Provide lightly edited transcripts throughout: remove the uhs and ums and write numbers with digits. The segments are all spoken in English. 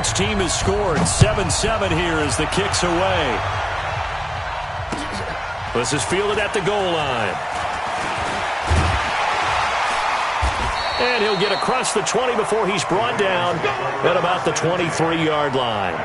Each team has scored 7-7 here as the kick's away. This is fielded at the goal line. And he'll get across the 20 before he's brought down at about the 23-yard line.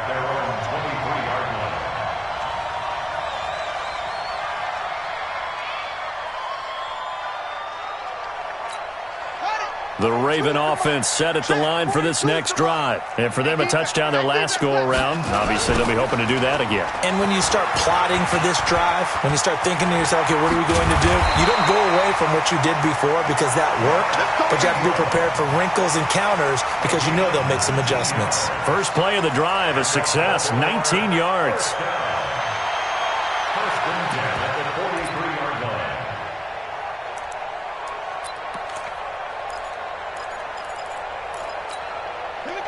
The Raven offense set at the line for this next drive. And for them, a touchdown their last go-around. Obviously, they'll be hoping to do that again. And when you start plotting for this drive, when you start thinking to yourself, okay, what are we going to do? You don't go away from what you did before because that worked, but you have to be prepared for wrinkles and counters because you know they'll make some adjustments. First play of the drive, a success, 19 yards.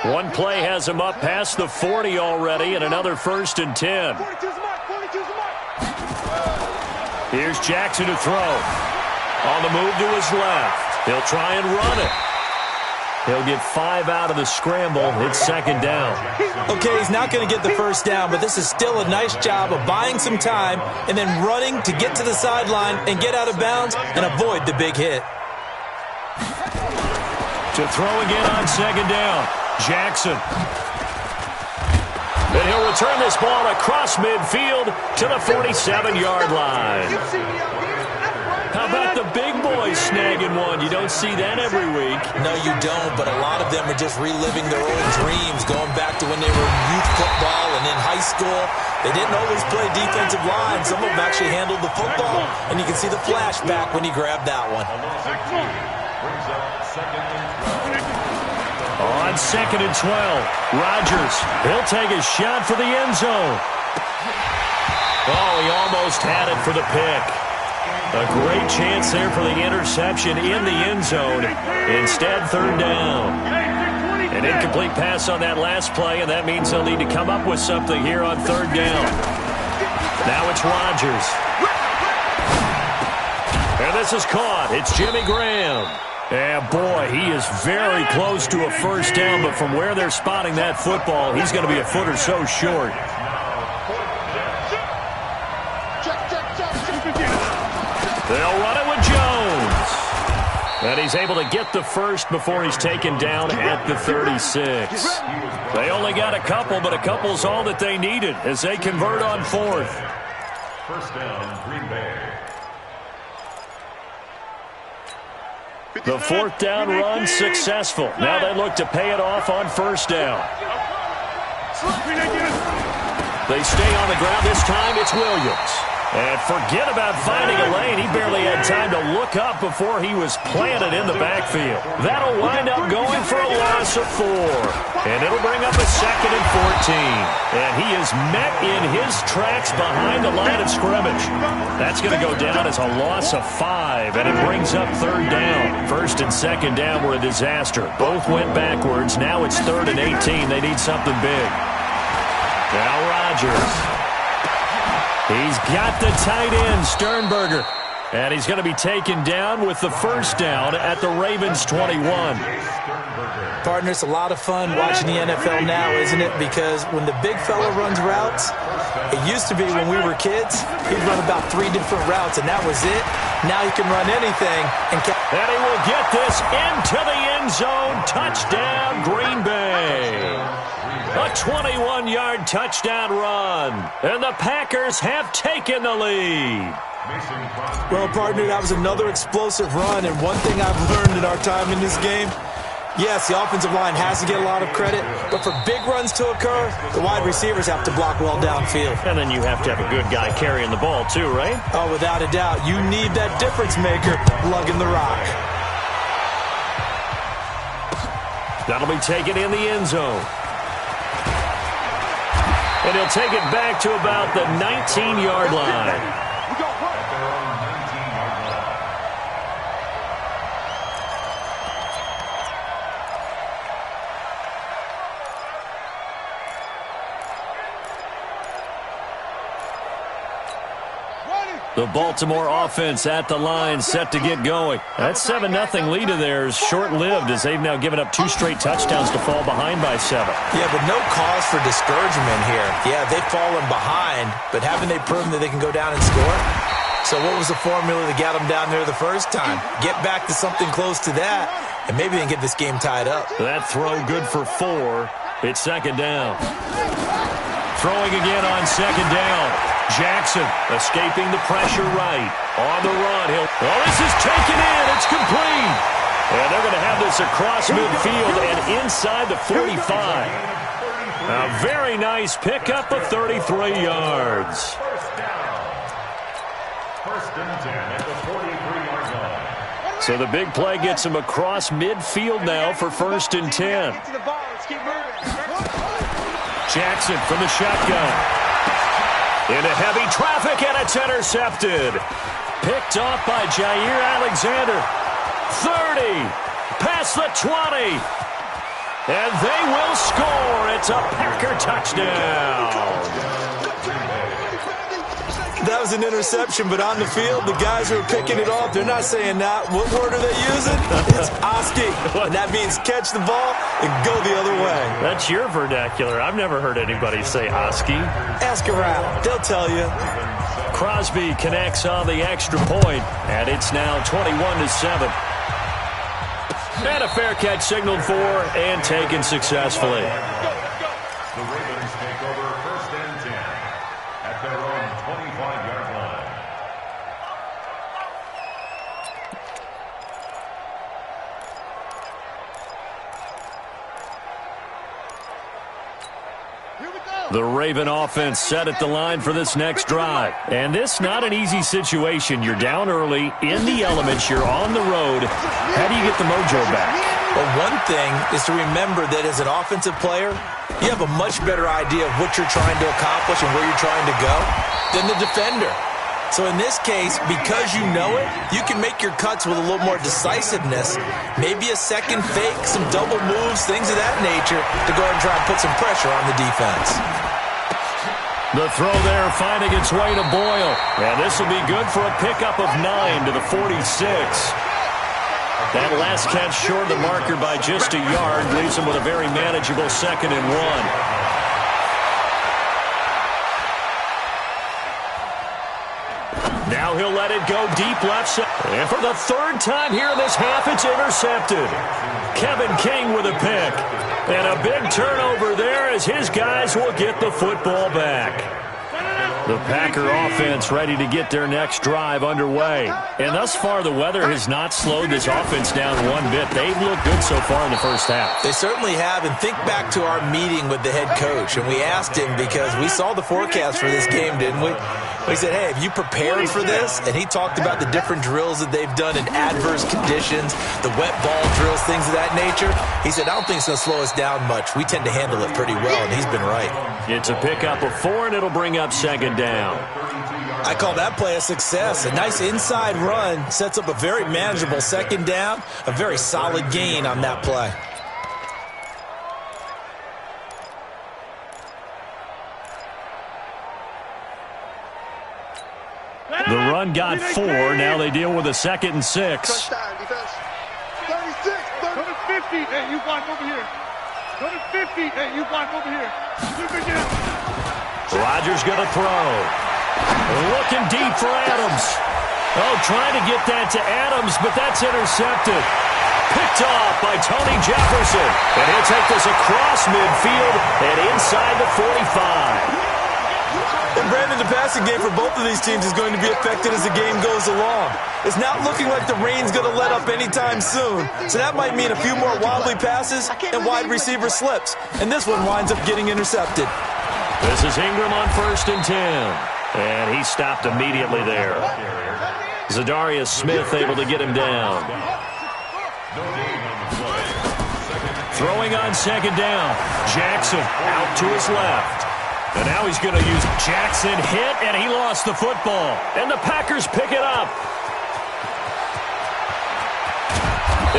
One play has him up past the 40 already, and another 1st and 10. Here's Jackson to throw. On the move to his left. He'll try and run it. He'll get 5 out of the scramble. It's 2nd down. Okay, he's not going to get the 1st down, but this is still a nice job of buying some time and then running to get to the sideline and get out of bounds and avoid the big hit. To throw again on 2nd down. Jackson. And he'll return this ball across midfield to the 47-yard line. How about the big boys snagging one? You don't see that every week. No, you don't, but a lot of them are just reliving their old dreams, going back to when they were in youth football and in high school. They didn't always play defensive line. Some of them actually handled the football, and you can see the flashback when he grabbed that one. On 2nd and 12, Rodgers, he'll take a shot for the end zone. Oh, he almost had it for the pick. A great chance there for the interception in the end zone. Instead, 3rd down. An incomplete pass on that last play, and that means they'll need to come up with something here on 3rd down. Now it's Rodgers. And this is caught. It's Jimmy Graham. And, boy, he is very close to a 1st down, but from where they're spotting that football, he's going to be a foot or so short. They'll run it with Jones. And he's able to get the 1st before he's taken down at the 36. They only got a couple, but a couple's all that they needed as they convert on 4th. 1st down, Green Bay. The 4th down run successful. Now they look to pay it off on 1st down. They stay on the ground. This time it's Williams. And forget about finding a lane. He barely had time to look up before he was planted in the backfield. That'll wind up going for a loss of 4. And it'll bring up a 2nd and 14. And he is met in his tracks behind the line of scrimmage. That's going to go down as a loss of 5. And it brings up 3rd down. 1st and 2nd down were a disaster. Both went backwards. Now it's 3rd and 18. They need something big. Now Rodgers. He's got the tight end, Sternberger. And he's going to be taken down with the 1st down at the Ravens' 21. Partner, it's a lot of fun watching the NFL now, isn't it? Because when the big fella runs routes, it used to be when we were kids, he'd run about 3 different routes, and that was it. Now he can run anything. And he will get this into the end zone. Touchdown, Green Bay. A 21-yard touchdown run. And the Packers have taken the lead. Well, partner, that was another explosive run. And one thing I've learned in our time in this game, yes, the offensive line has to get a lot of credit, but for big runs to occur, the wide receivers have to block well downfield. And then you have to have a good guy carrying the ball too, right? Oh, without a doubt. You need that difference maker lugging the rock. That'll be taken in the end zone. And he'll take it back to about the 19-yard line. The Baltimore offense at the line, set to get going. That 7-0 lead of theirs short-lived as they've now given up 2 straight touchdowns to fall behind by 7. Yeah, but no cause for discouragement here. Yeah, they've fallen behind, but haven't they proven that they can go down and score? So what was the formula that got them down there the first time? Get back to something close to that, and maybe they can get this game tied up. That throw good for 4. It's 2nd down. Throwing again on 2nd down. Jackson escaping the pressure right. On the run. This is taken in. It's complete. And they're going to have this across midfield and inside the 45. A very nice pickup of 33 yards. First and 10 at the 43-yard line. So the big play gets him across midfield now for 1st and 10. Jackson from the shotgun. Into heavy traffic, and it's intercepted. Picked off by Jair Alexander. 30. Past the 20. And they will score. It's a Packer touchdown. That was an interception, but on the field, the guys who are picking it off, they're not saying that. What word are they using? It's Oski. And that means catch the ball and go the other way. That's your vernacular. I've never heard anybody say Oski. Ask around. They'll tell you. Crosby connects on the extra point, and it's now 21-7. And a fair catch signaled for and taken successfully. The Ravens take over 1st and 10 at their own 25-yard line. The Raven offense set at the line for this next drive. And this not an easy situation. You're down early, in the elements, you're on the road. How do you get the mojo back? Well, one thing is to remember that as an offensive player, you have a much better idea of what you're trying to accomplish and where you're trying to go than the defender. So in this case, because you know it, you can make your cuts with a little more decisiveness, maybe a second fake, some double moves, things of that nature, to go ahead and try and put some pressure on the defense. The throw there finding its way to Boyle. And this will be good for a pickup of 9 to the 46. That last catch short of the marker by just a yard leaves him with a very manageable 2nd and 1. Now he'll let it go deep left side. And for the 3rd time here in this half, it's intercepted. Kevin King with a pick. And a big turnover there as his guys will get the football back. The Packer offense ready to get their next drive underway. And thus far, the weather has not slowed this offense down one bit. They've looked good so far in the first half. They certainly have. And think back to our meeting with the head coach. And we asked him because we saw the forecast for this game, didn't we? We said, hey, have you prepared for this? And he talked about the different drills that they've done in adverse conditions, the wet ball drills, things of that nature. He said, I don't think it's going to slow us down much. We tend to handle it pretty well, and he's been right. It's a pickup of 4, and it'll bring up 2nd down. I call that play a success. A nice inside run sets up a very manageable 2nd down, a very solid gain on that play. The run got 4. Now they deal with a 2nd and 6. Touchdown, defense. 36, 30. Go to 50. Hey, you block over here. Go to 50. Hey, you block over here. Rodgers going to throw. Looking deep for Adams. Oh, trying to get that to Adams, but that's intercepted. Picked off by Tony Jefferson. And he'll take this across midfield and inside the 45. And Brandon, the passing game for both of these teams is going to be affected as the game goes along. It's not looking like the rain's going to let up anytime soon. So that might mean a few more wobbly passes and wide receiver slips. And this one winds up getting intercepted. This is Ingram on 1st and 10. And he stopped immediately there. Zadarius Smith able to get him down. Throwing on 2nd down. Jackson out to his left. And now he's going to use Jackson hit, and he lost the football. And the Packers pick it up.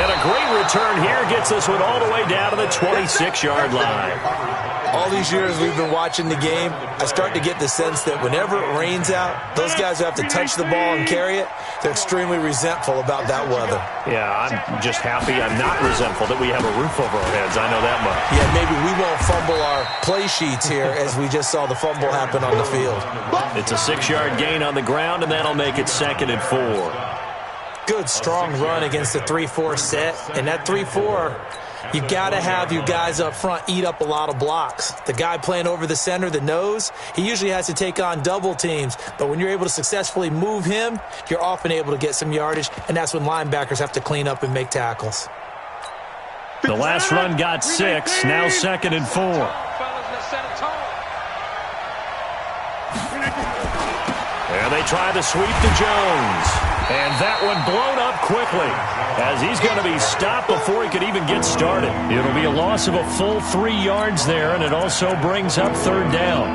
And a great return here gets this one all the way down to the 26-yard line. All these years we've been watching the game, I start to get the sense that whenever it rains out, those guys who have to touch the ball and carry it, they're extremely resentful about that weather. Yeah, I'm just happy I'm not resentful that we have a roof over our heads. I know that much. Yeah, maybe we won't fumble our play sheets here as we just saw the fumble happen on the field. It's a 6-yard gain on the ground, and that'll make it 2nd and 4. Good, strong run against the 3-4 set. And that 3-4, you got to have your guys up front eat up a lot of blocks. The guy playing over the center, the nose, he usually has to take on double teams. But when you're able to successfully move him, you're often able to get some yardage, and that's when linebackers have to clean up and make tackles. The last run got 6, now 2nd and 4. And they try to sweep to Jones. And that one blown up quickly as he's going to be stopped before he could even get started. It'll be a loss of a full 3 yards there, and it also brings up 3rd down.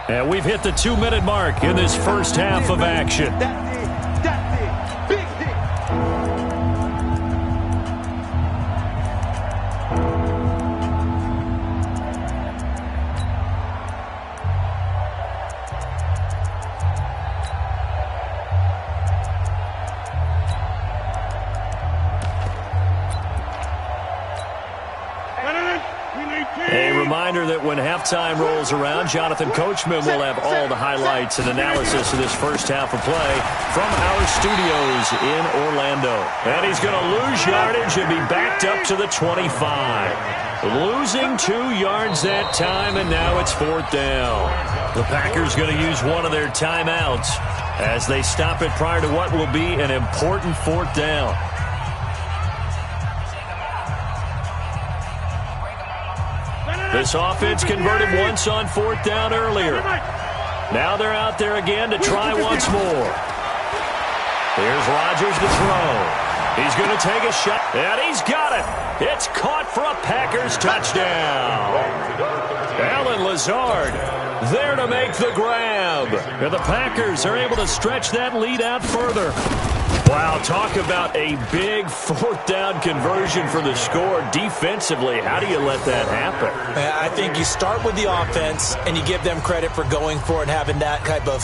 And we've hit the 2-minute mark in this first half of action. Reminder that when halftime rolls around, Jonathan Coachman will have all the highlights and analysis of this first half of play from our studios in Orlando. And he's going to lose yardage and be backed up to the 25. Losing 2 yards that time, and now it's 4th down. The Packers going to use one of their timeouts as they stop it prior to what will be an important 4th down. This offense converted once on 4th down earlier. Now they're out there again to try once more. Here's Rodgers to throw. He's going to take a shot, and he's got it. It's caught for a Packers touchdown. Allen Lazard there to make the grab. And the Packers are able to stretch that lead out further. Wow, talk about a big 4th down conversion for the score. Defensively, how do you let that happen? I think you start with the offense, and you give them credit for going for it and having that type of,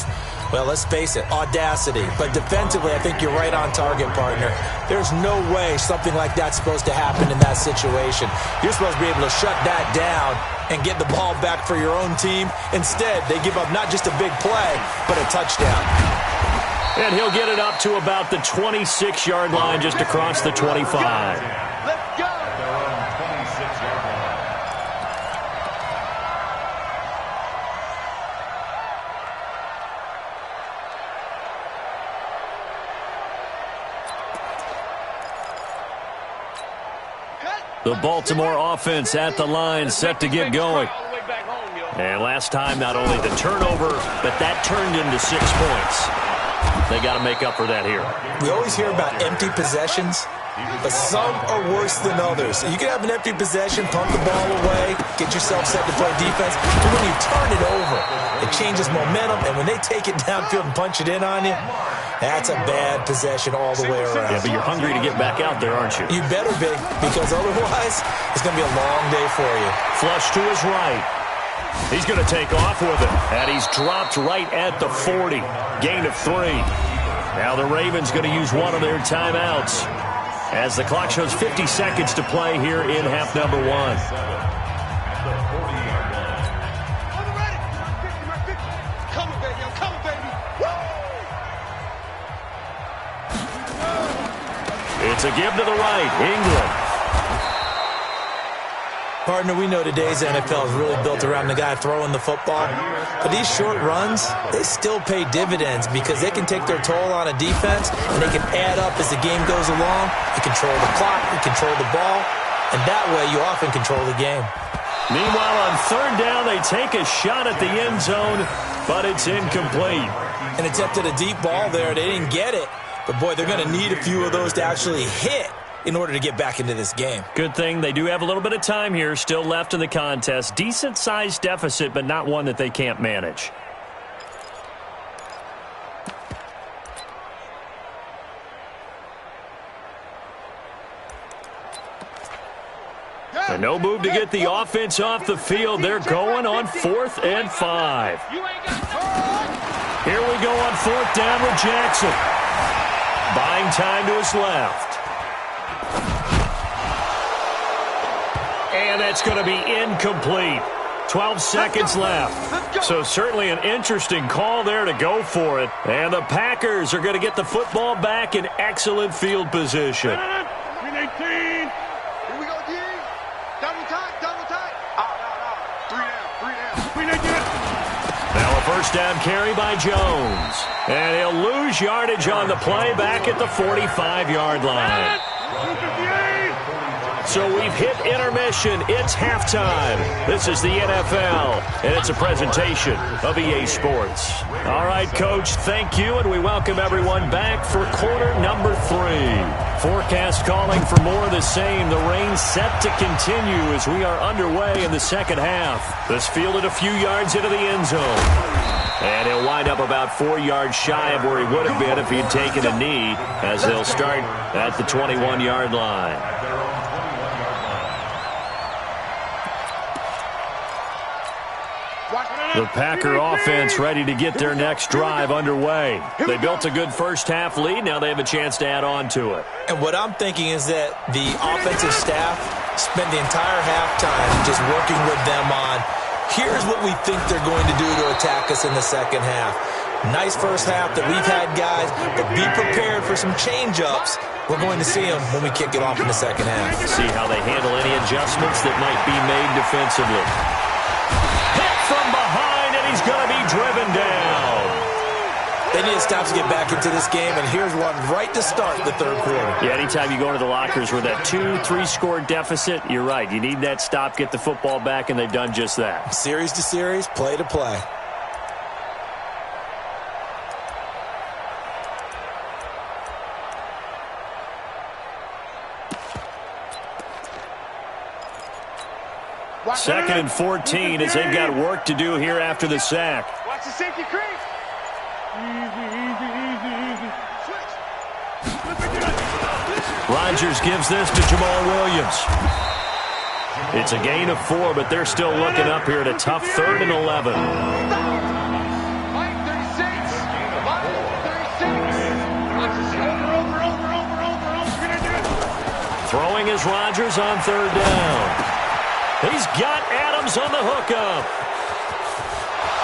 well, let's face it, audacity. But defensively, I think you're right on target, partner. There's no way something like that's supposed to happen in that situation. You're supposed to be able to shut that down and get the ball back for your own team. Instead, they give up not just a big play, but a touchdown. And he'll get it up to about the 26-yard line, just across the 25. Let's go. The Baltimore offense at the line, set to get going. And last time, not only the turnover, but that turned into 6 points. They got to make up for that here. We always hear about empty possessions, but some are worse than others. You can have an empty possession, pump the ball away, get yourself set to play defense. But when you turn it over, it changes momentum, and when they take it downfield and punch it in on you, that's a bad possession all the way around. Yeah, but you're hungry to get back out there, aren't you? You better be, because otherwise, it's going to be a long day for you. Flush to his right. He's going to take off with it, and he's dropped right at the 40. Gain of 3. Now the Ravens going to use one of their timeouts as the clock shows 50 seconds to play here in half number 1. It's a give to the right. England. Partner, we know today's NFL is really built around the guy throwing the football. But these short runs, they still pay dividends because they can take their toll on a defense, and they can add up as the game goes along. You control the clock, you control the ball, and that way you often control the game. Meanwhile, on 3rd down, they take a shot at the end zone, but it's incomplete. And attempted a deep ball there. They didn't get it. But, boy, they're going to need a few of those to actually hit in order to get back into this game. Good thing they do have a little bit of time here still left in the contest. Decent-sized deficit, but not one that they can't manage. And no move to get the offense off the field. They're going on 4th and 5. Here we go on 4th down with Jackson. Buying time to his left. And that's going to be incomplete. 12 seconds left. So certainly an interesting call there to go for it. And the Packers are going to get the football back in excellent field position. 18. Here we go, D. Double tight, double tight. Three down. Now a first down carry by Jones. And he'll lose yardage on the play back at the 45-yard line. 258. So we've hit intermission. It's halftime. This is the NFL, and it's a presentation of EA Sports. All right, Coach, thank you, and we welcome everyone back for quarter number 3. Forecast calling for more of the same. The rain set to continue as we are underway in the second half. This fielded a few yards into the end zone. And he'll wind up about 4 yards shy of where he would have been if he had taken a knee, as they'll start at the 21-yard line. The Packer offense ready to get their next drive underway. They built a good first-half lead. Now they have a chance to add on to it. And what I'm thinking is that the offensive staff spent the entire halftime just working with them on, here's what we think they're going to do to attack us in the second half. Nice first half that we've had, guys, but be prepared for some change-ups. We're going to see them when we kick it off in the second half. See how they handle any adjustments that might be made defensively. From behind, and he's going to be driven down. They need to stop to get back into this game, and here's one right to start the third quarter. Yeah, anytime you go into the lockers with that 2-3 score deficit, you're right. You need that stop, get the football back, and they've done just that. Series to series, play to play. Second and 14 as they've got work to do here after the sack. Watch the safety creep. Easy. Switch. Rodgers gives this to Jamal Williams. It's a gain of 4, but they're still looking up here at a tough 3rd and 11. Throwing is Rodgers on 3rd down. He's got Adams on the hookup.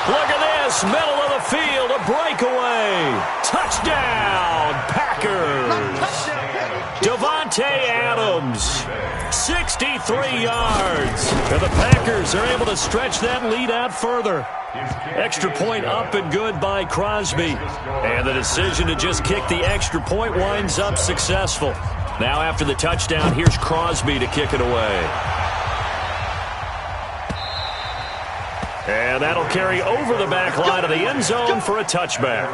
Look at this, middle of the field, a breakaway. Touchdown, Packers. Devontae Adams, 63 yards. And the Packers are able to stretch that lead out further. Extra point up and good by Crosby. And the decision to just kick the extra point winds up successful. Now after the touchdown, here's Crosby to kick it away. And that'll carry over the back line of the end zone for a touchback.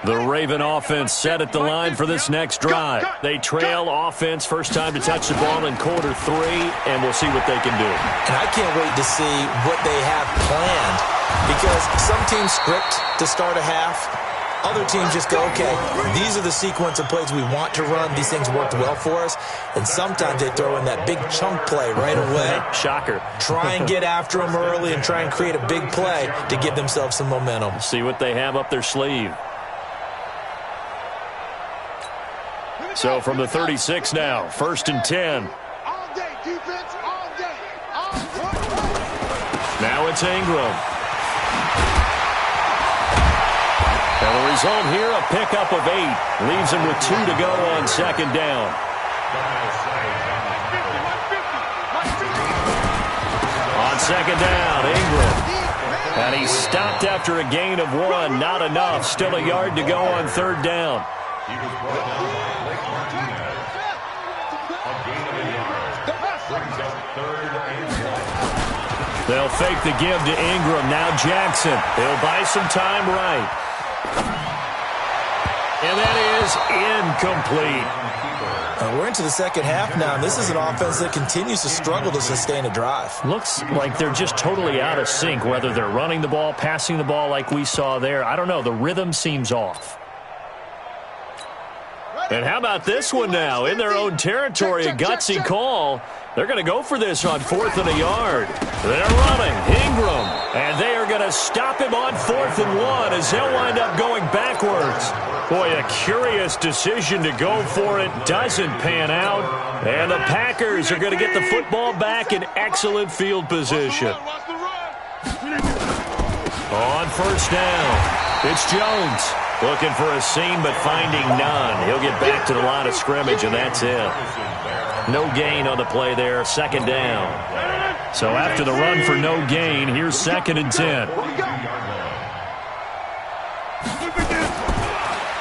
The Raven offense set at the line for this next drive. They trail offense first time to touch the ball in quarter 3, and we'll see what they can do. And I can't wait to see what they have planned, because some teams script to start a half. Other teams just go, okay, these are the sequence of plays we want to run. These things worked well for us. And sometimes they throw in that big chunk play right away. Shocker. Try and get after them early and try and create a big play to give themselves some momentum. See what they have up their sleeve. So from the 36 now, 1st and 10. All day, defense, all day. Now it's Ingram. And the result here, a pickup of 8. Leaves him with 2 to go on 2nd down. On 2nd down, Ingram. And he stopped after a gain of 1. Not enough. Still a yard to go on 3rd down. They'll fake the give to Ingram. Now Jackson. He'll buy some time right. And that is incomplete. We're We're into the second half now, and this is an offense that continues to struggle to sustain a drive. Looks like they're just totally out of sync, whether they're running the ball, passing the ball like we saw there. I don't know. The rhythm seems off. And how about this one now? In their own territory, a gutsy call. They're going to go for this on 4th and a yard. They're running. Ingram. And they are going to stop him on 4th and 1 as they'll wind up going backwards. Boy, a curious decision to go for it. Doesn't pan out. And the Packers are going to get the football back in excellent field position. On 1st down, it's Jones. Looking for a seam, but finding none. He'll get back to the line of scrimmage, and that's it. No gain on the play there, 2nd down. So after the run for no gain, here's 2nd and 10.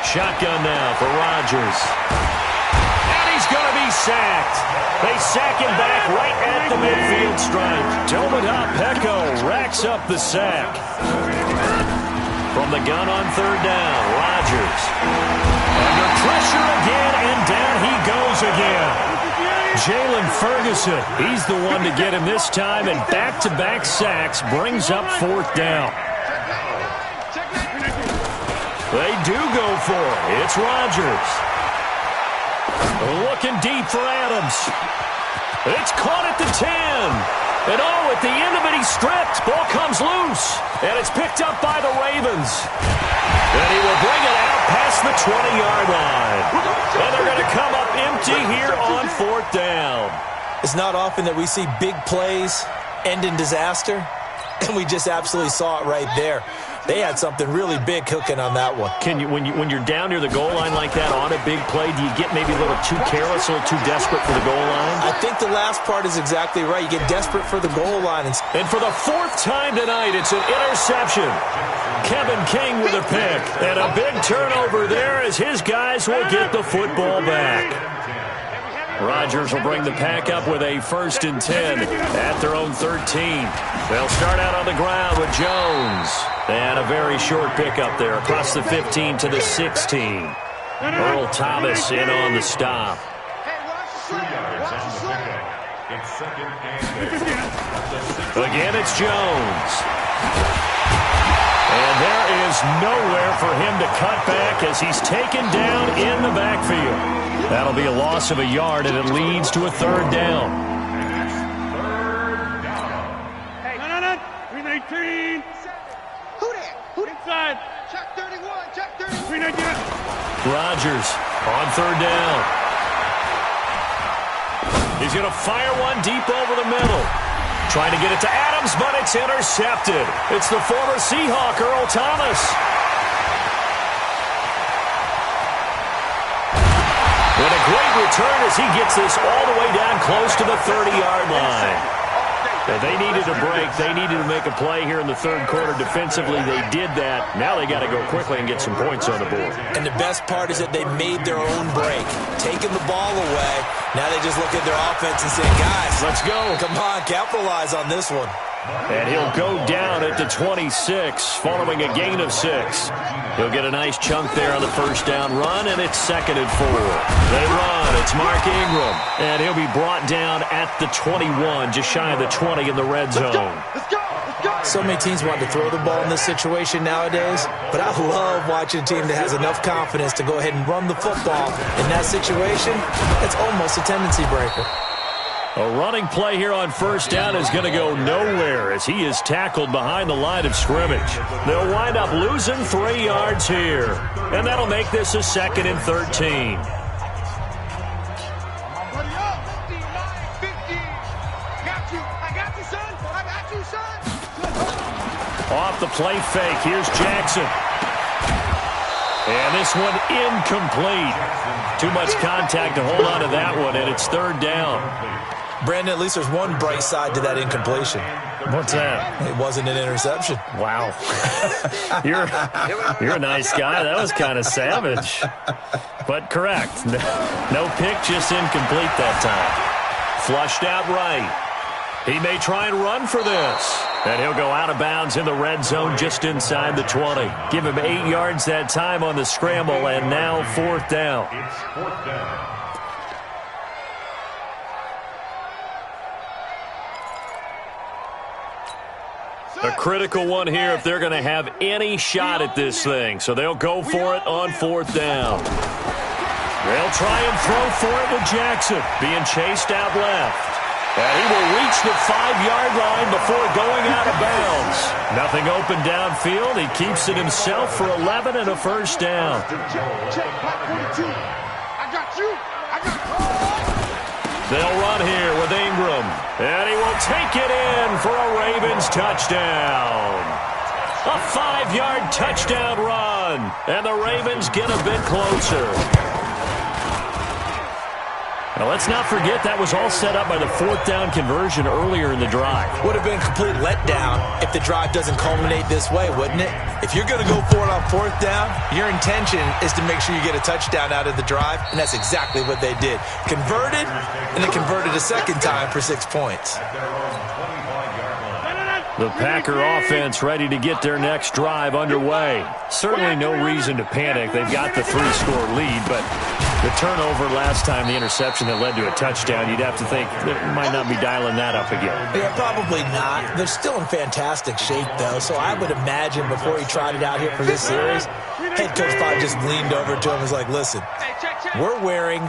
Shotgun now for Rodgers. And he's going to be sacked. They sack him back right at the midfield stripe. Tomoda Peko racks up the sack. From the gun on 3rd down, Rodgers. Under pressure again, and down he goes again. Jalen Ferguson, he's the one to get him this time, and back-to-back sacks brings up 4th down. They do go for it. It's Rodgers. Looking deep for Adams. It's caught at the 10. And oh, at the end of it, he's stripped. Ball comes loose. And it's picked up by the Ravens. And he will bring it out past the 20-yard line. And they're going to come up empty here on 4th down. It's not often that we see big plays end in disaster. And we just absolutely saw it right there. They had something really big cooking on that one. Can you, when you're down near the goal line like that on a big play, do you get maybe a little too careless, a little too desperate for the goal line? I think the last part is exactly right. You get desperate for the goal line. And for the 4th time tonight, it's an interception. Kevin King with a pick. And a big turnover there as his guys will get the football back. Rodgers will bring the pack up with a 1st and 10 at their own 13. They'll start out on the ground with Jones. And a very short pickup there across the 15 to the 16. Earl Thomas in on the stop. Again, it's Jones. And there is nowhere for him to cut back as he's taken down in the backfield. That'll be a loss of a yard, and it leads to a 3rd down. Hey, no. 319. Who that? Who Inside. Check 31. Check 31. 319. Rodgers on 3rd down. He's going to fire one deep over the middle. Trying to get it to Adams, but it's intercepted. It's the former Seahawk, Earl Thomas. And a great return as he gets this all the way down close to the 30-yard line. And they needed a break. They needed to make a play here in the 3rd quarter. Defensively, they did that. Now they got to go quickly and get some points on the board. And the best part is that they made their own break. Taking the ball away. Now they just look at their offense and say, guys, let's go. Come on, capitalize on this one. And he'll go down at the 26 following a gain of 6. He'll get a nice chunk there on the 1st down run, and it's 2nd and 4. They run. It's Mark Ingram. And he'll be brought down at the 21, just shy of the 20 in the red zone. Let's go. So many teams want to throw the ball in this situation nowadays, but I love watching a team that has enough confidence to go ahead and run the football. In that situation, it's almost a tendency breaker. A running play here on 1st down is going to go nowhere as he is tackled behind the line of scrimmage. They'll wind up losing 3 yards here, and that'll make this a 2nd and 13. Off the play fake, here's Jackson. And this one incomplete. Too much contact to hold on to that one, and it's 3rd down. Brandon, at least there's one bright side to that incompletion. What's that? It wasn't an interception. Wow. You're a nice guy. That was kind of savage. But correct. No pick, just incomplete that time. Flushed out right. He may try and run for this. And he'll go out of bounds in the red zone just inside the 20. Give him 8 yards that time on the scramble, and now 4th down. A critical one here if they're going to have any shot at this thing. So they'll go for it on 4th down. They'll try and throw for it with Jackson being chased out left. And he will reach the 5-yard line before going out of bounds. Nothing open downfield. He keeps it himself for 11 and a first down. Check, back 42. I got you. I got you. They'll run here with Ingram. And he will take it in for a Ravens touchdown. A 5-yard touchdown run. And the Ravens get a bit closer. Now, let's not forget that was all set up by the 4th down conversion earlier in the drive. Would have been a complete letdown if the drive doesn't culminate this way, wouldn't it? If you're going to go for it on 4th down, your intention is to make sure you get a touchdown out of the drive, and that's exactly what they did. Converted, and then converted a second time for 6 points. The Packer offense ready to get their next drive underway. Certainly no reason to panic. They've got the 3-score lead, but the turnover last time, the interception that led to a touchdown, you'd have to think they might not be dialing that up again. Yeah, probably not. They're still in fantastic shape, though, so I would imagine before he trotted out here for this series, head coach probably just leaned over to him and was like, listen, we're wearing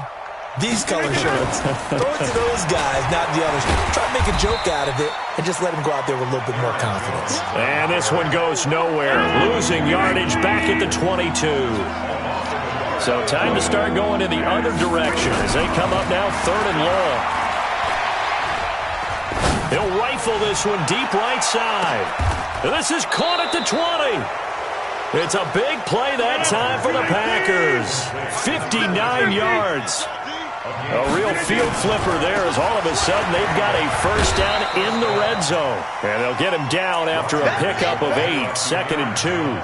these color shirts. Throw it to those guys, not the others. Try to make a joke out of it and just let them go out there with a little bit more confidence. And this one goes nowhere. Losing yardage back at the 22. So time to start going in the other direction as they come up now 3rd and long. He'll rifle this one deep right side. And this is caught at the 20. It's a big play that time for the Packers. 59 yards. A real field flipper there as all of a sudden they've got a first down in the red zone. And they'll get him down after a pickup of 8, 2nd and 2.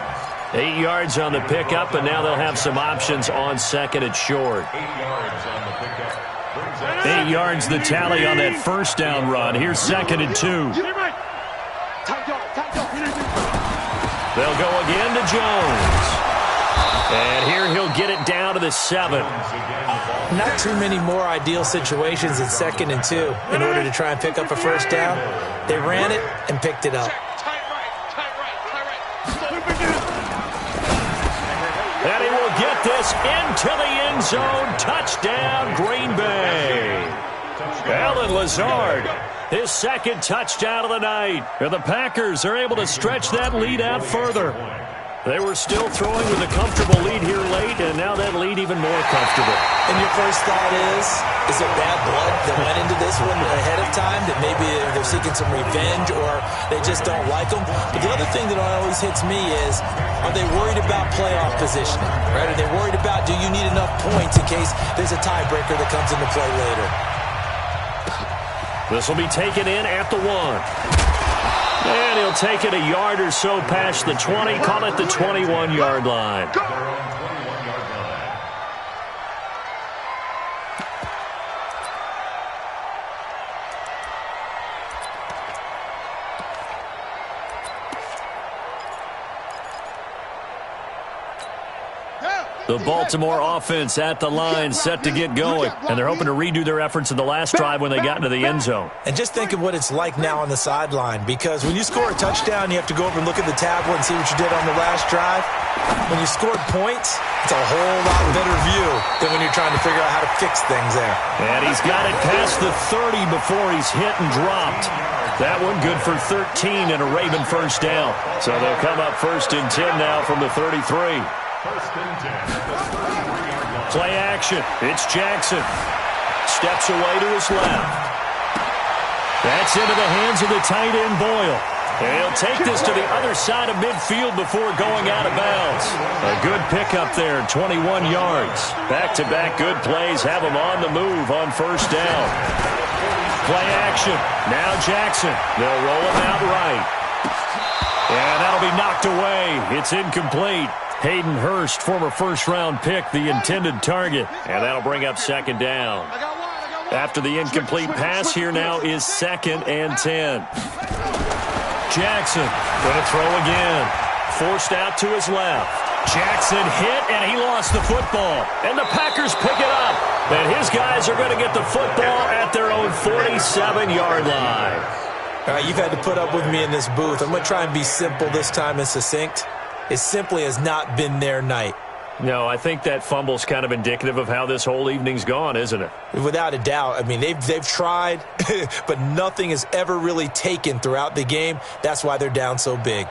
8 yards on the pickup, and now they'll have some options on 2nd and short. 8 yards the tally on that first down run. Here's 2nd and 2. They'll go again to Jones. And here he'll get it down to the 7. Not too many more ideal situations in 2nd and 2 in order to try and pick up a first down. They ran it and picked it up. And he will get this into the end zone. Touchdown, Green Bay. Allen Lazard, his 2nd touchdown of the night. And the Packers are able to stretch that lead out further. They were still throwing with a comfortable lead here late, and now that lead even more comfortable. And your first thought is there bad blood that went into this one ahead of time, that maybe they're seeking some revenge or they just don't like them? But the other thing that always hits me is, are they worried about playoff positioning? Right? Are they worried about, do you need enough points in case there's a tiebreaker that comes into play later? This will be taken in at the 1. And he'll take it a yard or so past the 20, call it the 21-yard line. The Baltimore offense at the line, set to get going. And they're hoping to redo their efforts in the last drive when they got into the end zone. And just think of what it's like now on the sideline, because when you score a touchdown, you have to go over and look at the tablet and see what you did on the last drive. When you scored points, it's a whole lot better view than when you're trying to figure out how to fix things there. And he's got it past the 30 before he's hit and dropped. That one good for 13 and a Raven first down. So they'll come up 1st and 10 now from the 33. Play action. It's Jackson. Steps away to his left. That's into the hands of the tight end, Boyle. And he'll take this to the other side of midfield before going out of bounds. A good pickup there, 21 yards. Back-to-back good plays have him on the move on first down. Play action. Now Jackson. They'll roll him out right. And that'll be knocked away. It's incomplete. Hayden Hurst, former first-round pick, the intended target. And that'll bring up 2nd down. After the incomplete pass, here now is 2nd and 10. Jackson going to throw again. Forced out to his left. Jackson hit, and he lost the football. And the Packers pick it up. And his guys are going to get the football at their own 47-yard line. All right, you've had to put up with me in this booth. I'm going to try and be simple this time and succinct. It simply has not been their night. No, I think that fumble's kind of indicative of how this whole evening's gone, isn't it? Without a doubt. I mean, they've tried, but nothing has ever really taken throughout the game. That's why they're down so big.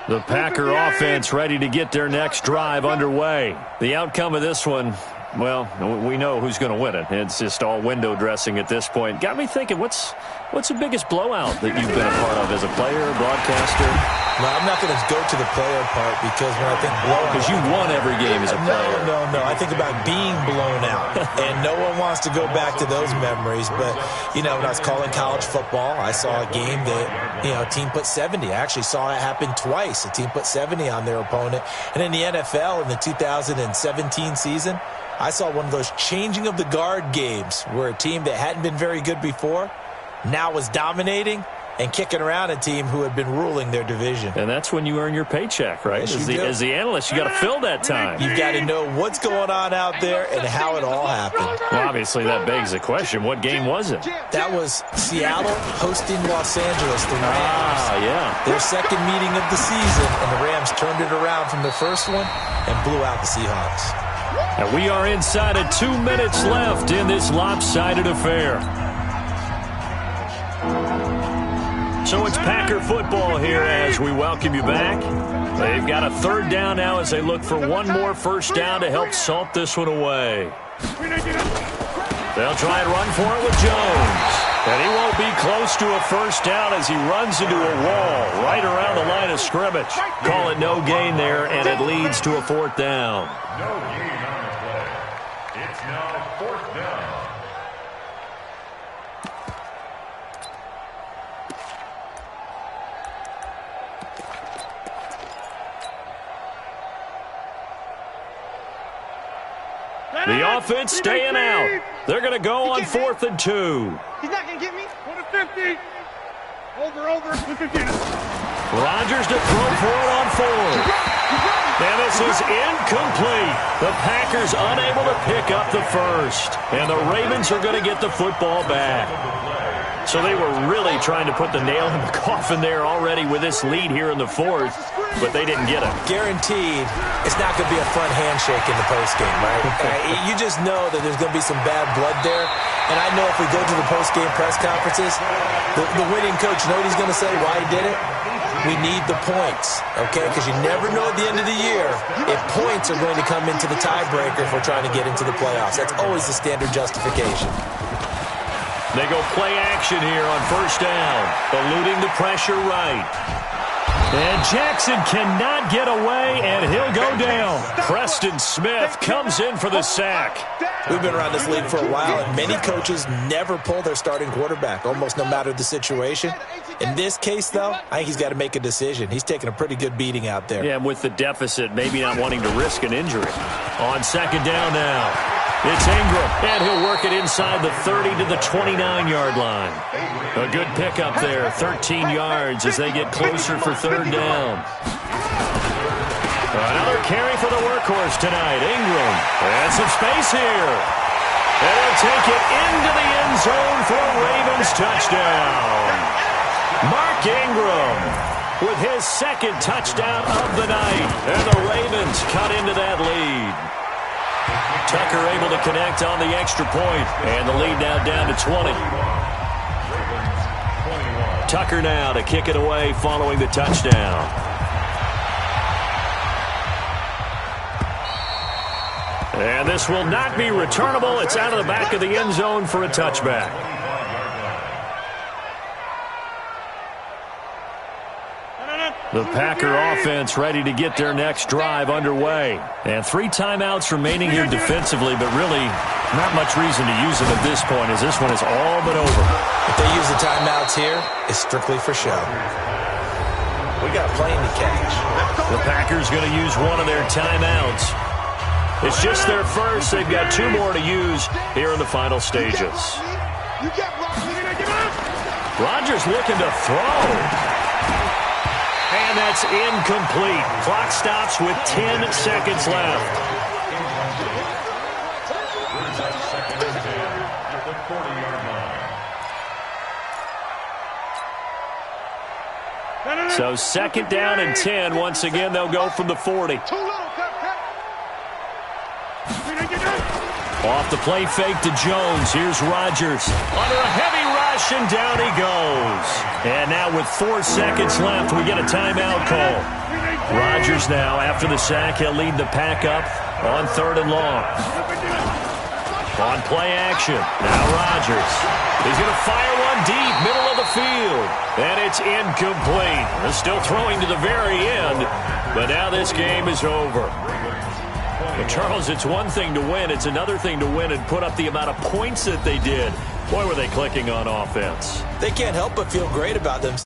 The Packer offense ready to get their next drive underway. The outcome of this one, well, we know who's going to win it. It's just all window dressing at this point. Got me thinking, what's the biggest blowout that you've been a part of as a player, broadcaster? Well, I'm not going to go to the player part because when I think blowout... Because you won every game as a player. No. I think about being blown out. And no one wants to go back to those memories. But, when I was calling college football, I saw a game that, a team put 70. I actually saw it happen twice. A team put 70 on their opponent. And in the NFL, in the 2017 season, I saw one of those changing of the guard games where a team that hadn't been very good before now was dominating and kicking around a team who had been ruling their division. And that's when you earn your paycheck, right? Yes, as the analyst, you got to fill that time. You've got to know what's going on out there and how it all happened. Well, obviously, that begs the question, what game was it? That was Seattle hosting Los Angeles, the Rams. Yeah. Their second meeting of the season, and the Rams turned it around from the first one and blew out the Seahawks. And we are inside of 2 minutes left in this lopsided affair. So it's Packer football here as we welcome you back. They've got a third down now as they look for one more first down to help salt this one away. They'll try and run for it with Jones. And he won't be close to a first down as he runs into a wall right around the line of scrimmage. Call it no gain there, and it leads to a fourth down. No gain on the play. It's now fourth down. The offense staying out. They're going to go on 4th and 2. He's not going to get me. Go to 50. Over. 50. Rodgers to throw for it on 4th. And this is incomplete. The Packers unable to pick up the first. And the Ravens are going to get the football back. So they were really trying to put the nail in the coffin there already with this lead here in the 4th, but they didn't get it. Guaranteed, it's not going to be a front handshake in the postgame, right? You just know that there's going to be some bad blood there. And I know if we go to the postgame press conferences, the winning coach, you know what he's going to say, why he did it? We need the points, okay? Because you never know at the end of the year if points are going to come into the tiebreaker if we're trying to get into the playoffs. That's always the standard justification. They go play action here on first down, eluding the pressure right. And Jackson cannot get away, and he'll go down. Preston Smith comes in for the sack. We've been around this league for a while, and many coaches never pull their starting quarterback, almost no matter the situation. In this case, though, I think he's got to make a decision. He's taking a pretty good beating out there. Yeah, and with the deficit, maybe not wanting to risk an injury. On second down now. It's Ingram, and he'll work it inside the 30 to the 29-yard line. A good pickup there, 13 yards as they get closer for third down. Another carry for the workhorse tonight, Ingram. And some space here. And he'll take it into the end zone for a Ravens touchdown. Mark Ingram with his second touchdown of the night. And the Ravens cut into that lead. Tucker able to connect on the extra point, and the lead now down to 20. Tucker now to kick it away following the touchdown. And this will not be returnable. It's out of the back of the end zone for a touchback. The Packer offense ready to get their next drive underway. And 3 timeouts remaining here defensively, but really not much reason to use them at this point as this one is all but over. If they use the timeouts here, it's strictly for show. We got a plane to catch. The Packers going to use one of their timeouts. It's just their first. They've got 2 more to use here in the final stages. Rodgers looking to throw. And that's incomplete. Clock stops with 10 seconds left. So second down and 10. Once again, they'll go from the 40. Too little, cut. Off the play fake to Jones. Here's Rodgers. Under a heavy rush, and down he goes. And now with 4 seconds left, we get a timeout call. Rodgers now, after the sack, he'll lead the pack up on 3rd and long. On play action, now Rodgers. He's going to fire one deep, middle of the field. And it's incomplete. They're still throwing to the very end, but now this game is over. Well, Charles, it's one thing to win. It's another thing to win and put up the amount of points that they did. Boy, were they clicking on offense. They can't help but feel great about themselves.